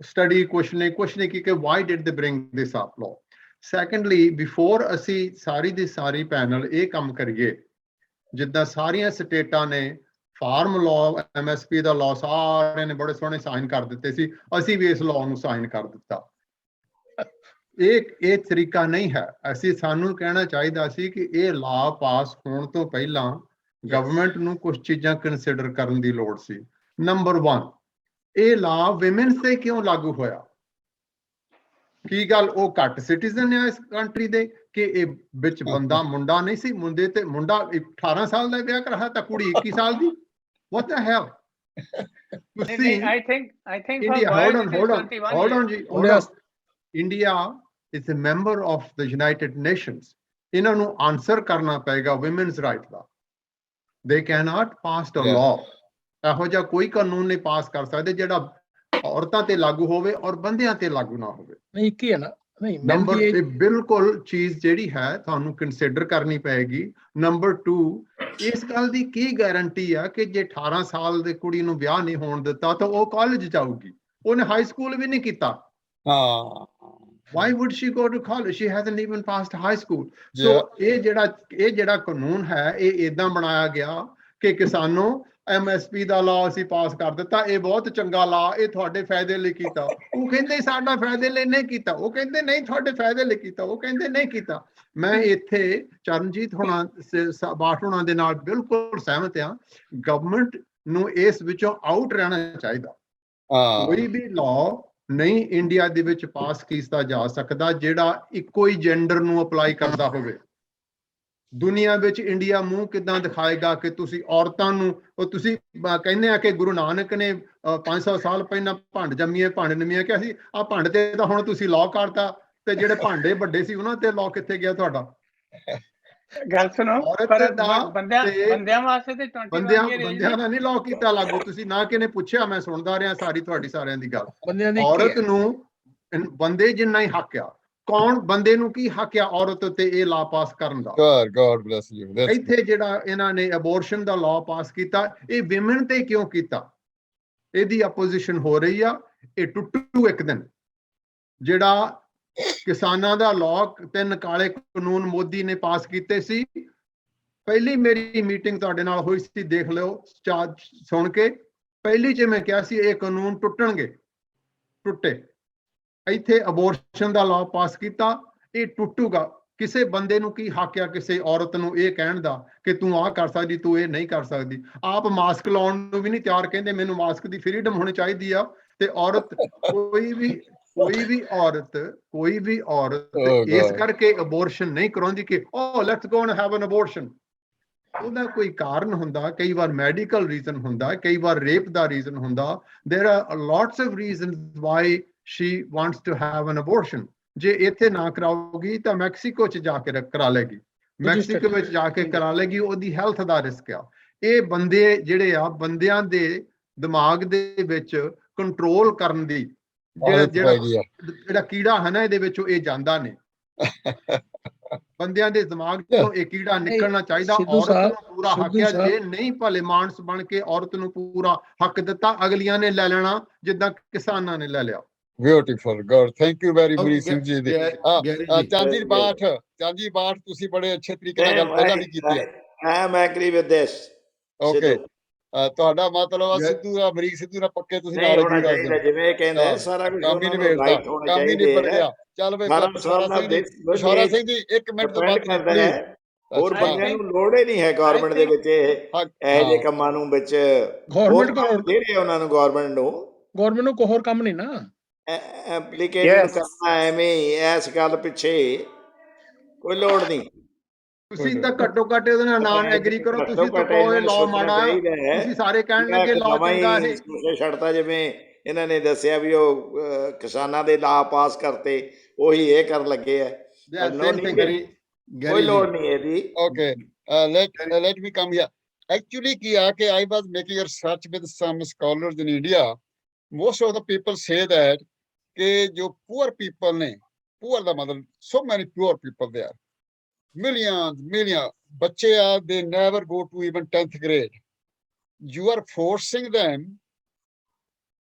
study questioning ਕਿ why did they bring this up law? Secondly, before ਅਸੀਂ ਸਾਰੀ ਦੀ ਸਾਰੀ ਪੈਨਲ ਇਹ ਕੰਮ ਕਰੀਏ, ਜਿੱਦਾਂ ਸਾਰੀਆਂ ਸਟੇਟਾਂ ਨੇ ਫਾਰਮ ਲਾਅ, MSP ਦਾ law ਸਾਰਿਆਂ ਨੇ ਬੜੇ ਸੋਹਣੇ ਸਾਈਨ ਕਰ ਦਿੱਤੇ ਸੀ, ਅਸੀਂ ਵੀ ਇਸ ਲਾਅ ਨੂੰ ਸਾਈਨ ਕਰ ਦਿੱਤਾ। ਇਹ ਤਰੀਕਾ ਨਹੀਂ ਹੈ। ਸਾਨੂੰ ਕਹਿਣਾ ਚਾਹੀਦਾ ਸੀ ਕਿ ਇਹ ਲਾਅ ਪਾਸ ਹੋਣ ਤੋਂ ਪਹਿਲਾਂ ਗਵਰਨਮੈਂਟ ਨੂੰ ਕੁਝ ਚੀਜ਼ਾਂ ਕੰਸੀਡਰ ਕਰਨ ਦੀ ਲੋੜ ਸੀ। ਨੰਬਰ 1, ਇਹ ਲਾਅ ਵਿਮਨਸ ਤੇ ਕਿਉਂ ਲਾਗੂ ਹੋਇਆ? ਕੀ ਗੱਲ ਉਹ ਘੱਟ ਸਿਟੀਜ਼ਨ ਆ ਇਸ ਕੰਟਰੀ ਦੇ ਕਿ ਇਹ ਵਿੱਚ ਬੰਦਾ ਮੁੰਡਾ ਨਹੀਂ ਸੀ? ਮੁੰਡਾ 18 ਸਾਲ ਦਾ ਵਿਆਹ ਕਰਾਇਆ ਤਾਂ ਕੁੜੀ 21 ਸਾਲ ਦੀ? What the hell? I think India, hold on ji. India is a member of the United Nations. ਇਹਨਾਂ ਨੂੰ ਆਨਸਰ ਕਰਨਾ ਪਏਗਾ women's right the. They cannot pass a law. ਇਹੋ ਜਿਹਾ ਕੋਈ ਕਾਨੂੰਨ ਨਹੀਂ ਪਾਸ ਕਰ ਸਕਦੇ ਜਿਹੜਾ ਔਰਤਾਂ ਤੇ ਲਾਗੂ ਹੋਵੇ ਔਰ ਬੰਦਿਆਂ ਤੇ ਲਾਗੂ ਨਾ ਹੋਵੇ। ਨਹੀਂ ਕੀ ਹੈ ਨਾ, ਨਹੀਂ ਨੰਬਰ ਤੇ ਬਿਲਕੁਲ ਚੀਜ਼ ਜਿਹੜੀ ਹੈ ਤੁਹਾਨੂੰ ਕੰਸੀਡਰ ਕਰਨੀ ਪਏਗੀ। ਨੰਬਰ 2, ਇਸ ਗੱਲ ਦੀ ਕੀ ਗਾਰੰਟੀ ਆ ਕਿ ਜੇ 18 ਸਾਲ ਦੇ ਕੁੜੀ ਨੂੰ ਵਿਆਹ ਨਹੀਂ ਹੋਣ ਦਿੱਤਾ ਤਾਂ ਉਹ ਕਾਲਜ ਜਾਊਗੀ? ਉਹਨੇ ਹਾਈ ਸਕੂਲ ਵੀ ਨਹੀਂ ਕੀਤਾ। ਹਾਂ, why would she go to college? She hasn't even passed high school. So ਇਹ ਜਿਹੜਾ ਕਾਨੂੰਨ ਹੈ ਇਹ ਇਦਾਂ ਬਣਾਇਆ ਗਿਆ ਕਿ ਕਿਸਾਨੋਂ MSP ਦਾ ਲਾਅ ਅਸੀਂ ਪਾਸ ਕਰ ਦਿੱਤਾ, ਇਹ ਬਹੁਤ ਚੰਗਾ ਲਾਅ, ਇਹ ਤੁਹਾਡੇ ਫਾਇਦੇ ਲਈ ਕੀਤਾ। ਉਹ ਕਹਿੰਦੇ ਸਾਡਾ ਫਾਇਦੇ ਲਈ ਨਹੀਂ ਕੀਤਾ, ਉਹ ਕਹਿੰਦੇ ਨਹੀਂ ਤੁਹਾਡੇ ਫਾਇਦੇ ਲਈ ਕੀਤਾ, ਉਹ ਕਹਿੰਦੇ ਨਹੀਂ ਕੀਤਾ। ਮੈਂ ਇੱਥੇ ਚਰਨਜੀਤ ਹੋਣਾ ਬਾਠ ਹੋਣਾ ਦੇ ਨਾਲ ਬਿਲਕੁਲ ਸਹਿਮਤ ਹਾਂ। ਗਵਰਨਮੈਂਟ ਨੂੰ ਇਸ ਵਿੱਚੋਂ ਆਊਟ ਰਹਿਣਾ ਚਾਹੀਦਾ। ਕੋਈ ਵੀ ਲਾਅ ਨਹੀਂ ਇੰਡੀਆ ਦੇ ਵਿੱਚ ਪਾਸ ਕੀਤਾ ਜਾ ਸਕਦਾ ਜਿਹੜਾ ਇੱਕੋ ਹੀ ਜੈਂਡਰ ਨੂੰ ਅਪਲਾਈ ਕਰਦਾ ਹੋਵੇ। ਦੁਨੀਆ ਵਿੱਚ ਇੰਡੀਆ ਮੂੰਹ ਕਿੱਦਾਂ ਦਿਖਾਏਗਾ ਕਿ ਤੁਸੀਂ ਔਰਤਾਂ ਨੂੰ, ਉਹ ਤੁਸੀਂ ਕਹਿੰਦੇ ਆ ਕਿ ਗੁਰੂ ਨਾਨਕ ਨੇ 500 ਸਾਲ ਪਹਿਲਾਂ ਭੰਡ ਜੰਮੀਏ ਭੰਡ ਨਵੀਆਂ ਕਿ ਅਸੀਂ ਆ ਭੰਡ ਤੇ ਤਾਂ ਹੁਣ ਤੁਸੀਂ ਲਾਅ ਕਰਤਾ, ਤੇ ਜਿਹੜੇ ਭਾਂਡੇ ਵੱਡੇ ਸੀ ਉਹਨਾਂ ਤੇ ਲਾਅ ਕਿੱਥੇ ਗਿਆ ਤੁਹਾਡਾ? ਗੱਲ ਸੁਣੋ ਔਰਤ ਪਰ ਦਾ ਬੰਦਿਆਂ ਤੇ ਬੰਦਿਆਂ ਵਾਸਤੇ ਤੇ 21 ਬੰਦਿਆਂ year age ਬੰਦਿਆਂ ਦਾ ਨਹੀਂ ਲਾਅ ਕੀਤਾ ਲਾਗੂ, ਤੁਸੀਂ ਨਾ ਕਿਨੇ ਪੁੱਛਿਆ, ਮੈਂ ਸੁਣਦਾ ਰਿਹਾ ਸਾਰੀ ਤੁਹਾਡੀ ਸਾਰਿਆਂ ਦੀ ਗੱਲ। ਬੰਦਿਆਂ ਦੀ ਔਰਤ ਨੂੰ ਬੰਦੇ ਜਿੰਨਾ ਹੀ ਹੱਕ ਆ, ਕੌਣ ਬੰਦੇ ਨੂੰ ਕੀ ਹੱਕ ਆ ਔਰਤ ਉੱਤੇ ਇਹ ਲਾਅ ਪਾਸ ਕਰਨ ਦਾ? God bless you. That's ਇੱਥੇ ਜਿਹੜਾ ਇਹਨਾਂ ਨੇ ਅਬੋਰਸ਼ਨ ਦਾ ਲਾਅ ਪਾਸ ਕੀਤਾ, ਇਹ ਵਿਮਨ ਤੇ ਕਿਉਂ ਕੀਤਾ? ਇਹਦੀ ਆਪੋਜੀਸ਼ਨ ਹੋ ਰਹੀ ਆ, ਇਹ ਟੁੱਟੂ ਇੱਕ ਦਿਨ। ਜਿਹੜਾ ਕਿਸਾਨਾਂ ਦਾ ਲਾਅ, 3 ਕਾਲੇ ਕਾਨੂੰਨ ਮੋਦੀ ਨੇ ਪਾਸ ਕੀਤੇ ਸੀ, ਪਹਿਲੀ ਮੇਰੀ ਮੀਟਿੰਗ ਤੁਹਾਡੇ ਨਾਲ ਹੋਈ ਸੀ, ਦੇਖ ਲਿਓ ਸੁਣ ਕੇ। ਪਹਿਲੀ 'ਚ ਮੈਂ ਕਿਹਾ ਸੀ ਇਹ ਕਾਨੂੰਨ ਟੁੱਟਣਗੇ, ਟੁੱਟੇ। ਇੱਥੇ ਅਬੋਰਸ਼ਨ ਦਾ ਲਾਅ ਪਾਸ ਕੀਤਾ, ਇਹ ਟੁੱਟੂਗਾ। ਕਿਸੇ ਬੰਦੇ ਨੂੰ ਕੀ ਹੱਕ ਆ ਕਿਸੇ ਔਰਤ ਨੂੰ ਇਹ ਕਹਿਣ ਦਾ ਕਿ ਤੂੰ ਆਹ ਕਰ ਸਕਦੀ, ਤੂੰ ਇਹ ਨਹੀਂ ਕਰ ਸਕਦੀ? ਆਪ ਮਾਸਕ ਲਾਉਣ ਨੂੰ ਵੀ ਨਹੀਂ ਤਿਆਰ, ਕਹਿੰਦੇ ਮੈਨੂੰ ਮਾਸਕ ਦੀ ਫ੍ਰੀडम ਹੋਣੀ ਚਾਹੀਦੀ ਆ। ਤੇ ਔਰਤ ਕੋਈ ਵੀ ਔਰਤ ਇਸ ਕਰਕੇ ਅਬੋਰਸ਼ਨ ਨਹੀਂ ਕਰਾਉਂਦੀ ਕਿ oh let's go and have an abortion. ਉਹਦਾ ਕੋਈ ਕਾਰਨ ਹੁੰਦਾ, ਕਈ ਵਾਰ ਮੈਡੀਕਲ ਰੀਜ਼ਨ ਹੁੰਦਾ, ਕਈ ਵਾਰ ਰੇਪ ਦਾ ਰੀਜ਼ਨ ਹੁੰਦਾ। There are lots of reasons why she wants to have an abortion. ਜੇ ਇੱਥੇ ਨਾ ਕਰਾਉਗੀ ਤਾਂ ਮੈਕਸੀਕੋ 'ਚ ਜਾ ਕੇ ਕਰਾ ਲੇਗੀ, ਮੈਕਸੀਕੋ ਵਿੱਚ ਜਾ ਕੇ ਕਰਾ ਲੇਗੀ, ਉਹਦੀ ਹੈਲਥ ਦਾ ਰਿਸਕ ਆ। ਇਹ ਬੰਦੇ ਜਿਹੜੇ ਆ, ਬੰਦਿਆਂ ਦੇ ਦਿਮਾਗ ਦੇ ਵਿੱਚ ਕੰਟਰੋਲ ਕਰਨ ਦੀ ਜਿਹੜਾ ਕੀੜਾ ਹੈ ਨਾ, ਇਹਦੇ ਵਿੱਚੋਂ ਇਹ ਜਾਂਦਾ ਨਹੀਂ। ਬੰਦਿਆਂ ਦੇ ਦਿਮਾਗ ਤੋਂ ਇਹ ਕੀੜਾ ਨਿਕਲਣਾ ਚਾਹੀਦਾ। ਔਰਤ ਨੂੰ ਪੂਰਾ ਹੱਕ ਹੈ, ਜੇ ਨਹੀਂ ਭਲੇ ਮਾਨਸ ਬਣ ਕੇ ਔਰਤ ਨੂੰ ਪੂਰਾ ਹੱਕ ਦਿੱਤਾ, ਅਗਲੀਆਂ ਨੇ ਲੈ ਲੈਣਾ ਜਿੱਦਾਂ ਕਿਸਾਨਾਂ ਨੇ ਲੈ ਲਿਆ। Beautiful, God, thank you very much, Singh ji. ਚਾਂਦੀ ਬਾਠ ਤੁਸੀਂ ਬੜੇ ਅੱਛੇ ਤਰੀਕੇ ਨਾਲ ਗੱਲ ਪਹਿਲਾਂ ਵੀ ਕੀਤੀ ਹੈ। I am agree with this. Okay, ਤੁਹਾਡਾ ਮਤਲਬ ਸਿੱਧੂ ਦਾ, ਅਮਰੀਕ ਸਿੱਧੂ ਨਾਲ ਪੱਕੇ ਤੁਸੀਂ ਨਾਲ ਹੋਣਾ ਚਾਹੀਦਾ, ਜਿਵੇਂ ਇਹ ਕਹਿੰਦੇ ਸਾਰਾ ਕੁਝ ਕੰਮ ਹੀ ਨਿਬੇੜਦਾ, ਕੰਮ ਹੀ ਨਿਬੜ ਗਿਆ। ਚੱਲ ਬਈ ਪਿਸ਼ੌਰਾ ਸਿੰਘ ਜੀ 1 ਮਿੰਟ ਤੋਂ ਬਾਅਦ ਕਰਦਾ ਹੈ। ਹੋਰ ਬੰਦਿਆਂ ਨੂੰ ਲੋੜ ਹੀ ਨਹੀਂ ਹੈ ਗਵਰਨਮੈਂਟ ਦੇ ਵਿੱਚ ਇਹ ਜਿਹੇ ਕੰਮਾਂ ਨੂੰ, ਵਿੱਚ ਜਿਹੜੇ ਉਹਨਾਂ ਨੂੰ ਗਵਰਨਮੈਂਟ ਨੂੰ ਕੋਈ ਹੋਰ ਕੰਮ ਨਹੀਂ ਨਾ ਐਪਲੀਕੇਸ਼ਨ ਕਰਨਾ। ਐਵੇਂ ਇਸ ਗੱਲ ਪਿੱਛੇ ਕੋਈ ਲੋੜ ਨਹੀਂ। ਤੁਸੀਂ ਤਾਂ ਘੱਟੋ ਘੱਟ ਉਹਦੇ ਨਾਲ ਨਾਨ ਐਗਰੀ ਕਰੋ। ਤੁਸੀਂ ਤਾਂ ਕਹੋ ਇਹ ਲਾਅ ਮਾੜਾ, ਤੁਸੀਂ ਸਾਰੇ ਕਹਿਣ ਲੱਗੇ ਲਾਅ ਚੰਗਾ ਹੈ। ਛੱਡਤਾ ਜਿਵੇਂ ਇਹਨਾਂ ਨੇ ਦੱਸਿਆ ਵੀ ਉਹ ਕਿਸਾਨਾਂ ਦੇ ਲਾਅ ਪਾਸ ਕਰਤੇ, ਉਹੀ ਇਹ ਕਰਨ ਲੱਗੇ ਆ। ਕੋਈ ਲੋੜ ਨਹੀਂ ਇਹਦੀ। Okay, let me come here. Actually ਕੀ ਆ ਕਿ I was making a research with some scholars in India. Most of the people say that ਕਿ ਜੋ poor people ਨੇ, poor ਦਾ ਮਤਲਬ so many poor people there, millions ਬੱਚੇ ਆ, they never go to even 10th grade. You are forcing them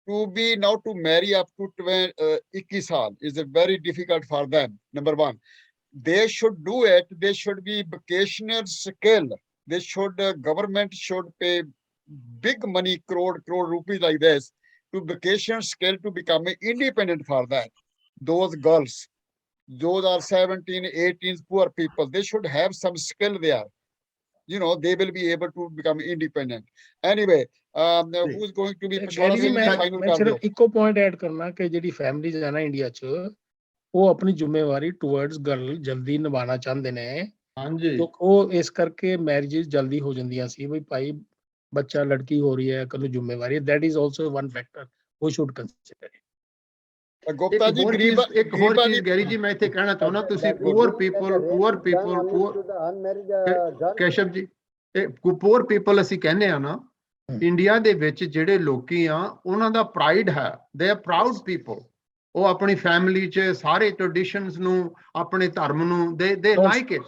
to be now to marry up to 21 ਸਾਲ is very difficult for them. Number one, they should do it. They should be vocational skill. They should, government should pay big money, crore rupees like this to vocational skill to become independent for that. Those girls, those are 17, 18 poor people. They should have some skill there. You know, they will be able to become independent. Anyway, who is going to be ਮੈਂ ਸਿਰਫ ਇੱਕੋ point add ਕਰਨਾ ਕਿ ਜਿਹੜੀ families ਹੈ ਨਾ India 'ਚ, ਉਹ ਆਪਣੀ ਜ਼ਿੰਮੇਵਾਰੀ ਟੁਵਰਡਸ ਗਰਲ ਜਲਦੀ ਨਿਭਾਉਣਾ ਚਾਹੁੰਦੇ ਨੇ। ਹਾਂਜੀ, ਉਹ ਇਸ ਕਰਕੇ ਮੈਰਿਜਸ ਜਲਦੀ ਹੋ ਜਾਂਦੀਆਂ ਸੀ ਵੀ ਭਾਈ ਬੱਚਾ ਲੜਕੀ ਹੋ ਰਹੀ ਹੈ, ਕੱਲ ਨੂੰ ਜ਼ਿੰਮੇਵਾਰੀ। That is also one factor we should consider. Gupta ji ਇੱਕ ਹੋਰ ਚੀਜ਼ ਗੈਰੀ ਜੀ ਮੈਂ ਇੱਥੇ ਕਹਿਣਾ ਚਾਹੁੰਦਾ, ਤੁਸੀਂ ਪੂਅਰ ਪੀਪਲ ਕੈਸ਼ਵ ਜੀ, ਪੂਅਰ ਪੀਪਲ ਅਸੀਂ ਕਹਿੰਦੇ ਆ ਨਾ, ਇੰਡੀਆ ਦੇ ਵਿੱਚ ਜਿਹੜੇ ਲੋਕੀ ਆ ਉਹਨਾਂ ਦਾ ਪ੍ਰਾਈਡ ਹੈ, ਦੇ ਆਰ ਪ੍ਰਾਊਡ ਪੀਪਲ। ਉਹ ਆਪਣੀ ਫੈਮਿਲੀ 'ਚ ਸਾਰੇ ਟ੍ਰੈਡੀਸ਼ਨਸ ਨੂੰ, ਆਪਣੇ ਧਰਮ ਨੂੰ, ਦੇ like it,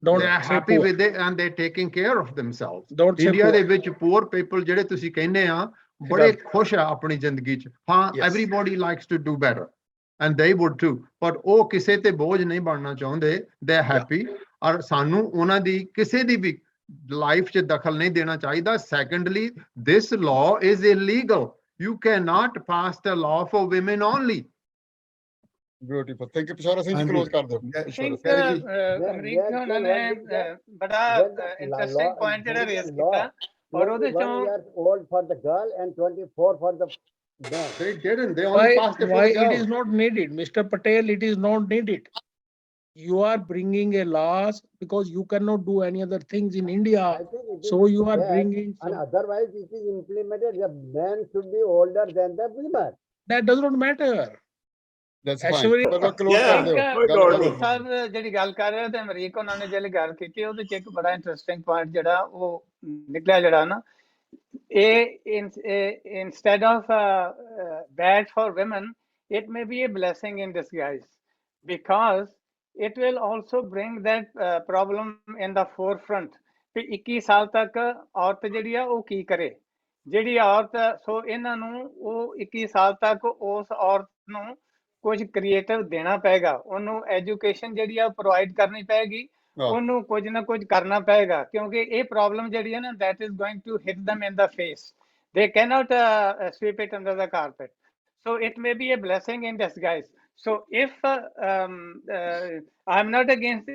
they are happy with it and they're taking care of themselves. India ਦੇ ਵਿੱਚ ਪੂਅਰ ਪੀਪਲ ਜਿਹੜੇ ਤੁਸੀਂ ਕਹਿੰਦੇ ਆ ਬੜੇ ਖੁਸ਼ ਆ ਆਪਣੀ ਜ਼ਿੰਦਗੀ 'ਚ। ਹਾਂ, everybody likes to do better and they would too, but ਉਹ ਕਿਸੇ ਤੇ ਬੋਝ ਨਹੀਂ ਬਣਨਾ ਚਾਹੁੰਦੇ, they are happy। ਔਰ ਸਾਨੂੰ ਉਹਨਾਂ ਦੀ ਕਿਸੇ ਦੀ ਵੀ ਲਾਈਫ 'ਚ ਦਖਲ ਨਹੀਂ ਦੇਣਾ ਚਾਹੀਦਾ। Secondly, this law is illegal. You cannot pass the law for women only. Beautiful, thank you। Pishaura Singh ji close ਕਰ ਦਿਓ। ਅਮਰੀਕ ਉਹਨਾਂ ਨੇ ਬੜਾ ਇੰਟਰਸਟਿੰਗ ਪੁਆਇੰਟ ਜਿਹੜਾ ਰੇਜ਼ ਕੀਤਾ, ਔਰ ਉਹਦੇ ਚੋਂ old for the girl and 24 for the man. They didn't, they only passed it for Why the girl. it is not needed, Mr. Patel? It is not needed. You are bringing a laws because you cannot do any other things in India, so you are bringing and otherwise it is implemented, the man should be older than the woman. that does not matter. That's fine. Ashwini- ਚਲੋ close Yeah, ਕਰ ਦਿਓ ਕੋਈ ਗੱਲ ਲੋੜ ਕਰੋ। ਨਹੀਂ। ਸਾਹਿਬ ਜਿਹੜੀ ਗੱਲ ਕਰ ਰਹੇ ਤੇ ਅਮਰੀਕ ਉਹਨਾਂ ਨੇ ਜਿਹੜੀ ਗੱਲ ਕੀਤੀ ਉਹਦੇ ਚ ਇੱਕ ਬੜਾ ਇੰਟਰਸਟਿੰਗ ਪੁਆਇੰਟ ਜਿਹੜਾ ਉਹ ਨਿਕਲਿਆ ਜਿਹੜਾ ਨਾ instead of bad for women, it may be a blessing in disguise because it will also bring that problem in the forefront ਕਿ 21 ਸਾਲ ਤੱਕ ਔਰਤ ਜਿਹੜੀ ਆ ਉਹ ਕੀ ਕਰੇ ਜਿਹੜੀ ਔਰਤ ਸੋ ਇਹਨਾਂ ਨੂੰ ਉਹ 21 ਸਾਲ ਤੱਕ ਉਸ ਔਰਤ ਨੂੰ ਕੁਝ ਕ੍ਰੀਏਟਿਵ ਦੇਣਾ ਪਏਗਾ ਉਹਨੂੰ ਐਜੂਕੇਸ਼ਨ ਜਿਹੜੀ ਆ ਪ੍ਰੋਵਾਈਡ ਕਰਨੀ ਪਏਗੀ ਉਹਨੂੰ ਕੁਝ ਨਾ ਕੁਝ ਕਰਨਾ ਪਏਗਾ ਕਿਉਂਕਿ ਇਹ ਪ੍ਰੋਬਲਮ ਜਿਹੜੀ ਹੈ ਨਾ that is going to hit them in the face. They cannot sweep it under the carpet. So it may be a blessing in disguise. So if I'm not against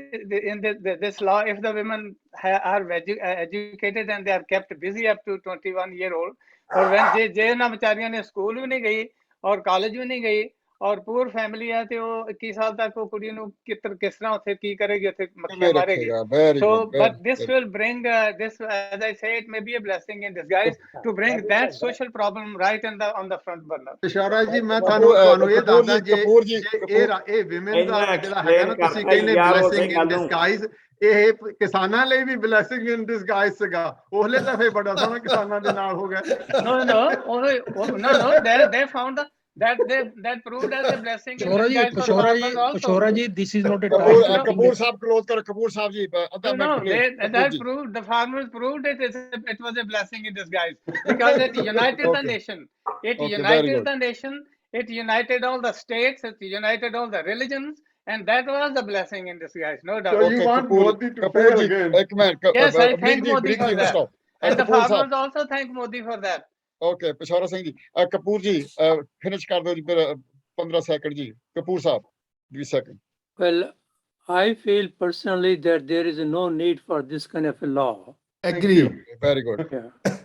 this law, if the women are educated and they are kept busy up to 21-year-old, or when जे ना बेचारियां ने school भी नहीं गई और college भी नहीं गई और पूर फैमिली है तो 21 साल तक वो कुड़ी नु किस तरह उथे की करेगी उथे मक्खियां मारेगी. So but this will bring this, as I say, it may be a blessing in disguise to bring that social problem right on the front burner. ਸ਼ੌਰਾ ਜੀ ਮੈਂ ਤੁਹਾਨੂੰ ਇਹ ਦੱਸਦਾ ਜੇ ਇਹ ਵਿਮਨ ਦਾ ਜਿਹੜਾ ਹੈਗਾ ਨਾ ਤੁਸੀਂ ਕਹਿੰਦੇ ਬਲੇਸਿੰਗ ਇਨ ਡਿਸਗਾਈਜ਼ ਇਹ ਕਿਸਾਨਾਂ ਲਈ ਵੀ ਬਲੇਸਿੰਗ ਇਨ ਡਿਸਗਾਈਜ਼ ਸੀਗਾ ਉਹਲੇ ਤਾਂ ਫੇਰ ਬੜਾ ਸੋਹਣਾ ਕਿਸਾਨਾਂ ਦੇ ਨਾਲ ਹੋ ਗਿਆ. No, they found that proved as a blessing. Pashora ji, this is not a Kapoor साहब close करो. Kapoor साहब जी No, that proved, the farmers proved it was a blessing in disguise because it united the nation. It united the nation. It united all the states. It united all the religions. And that was a blessing in disguise, no doubt. So you want Modi to fail again? Yes, I thank Modi for that. And the farmers also thank Modi for that. Okay, Peshawar Singh ji, Kapoor ji, finish kar do ji, 15 second ji. Kapoor sahab, 20 seconds. Well, I feel personally that there is no need for this kind of a law. Agree. Very good. Yeah.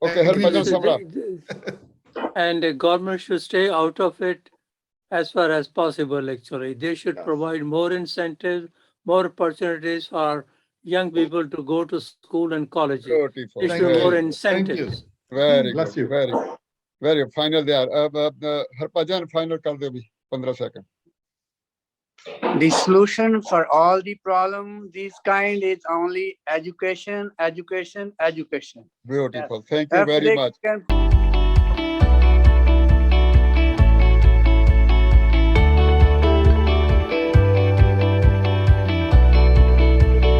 Okay, Harbhajan Samra. And the government should stay out of it as far as possible, actually. They should provide more incentives, more opportunities for young people to go to school and colleges. Beautiful. There should be more incentives. Very Bless good. you. Very good. Very good. Final there. Harbhajan, final kar do bhi, 15 seconds. The solution for all the problem, this kind is only education, education, education. Beautiful. Thank you If very they much. can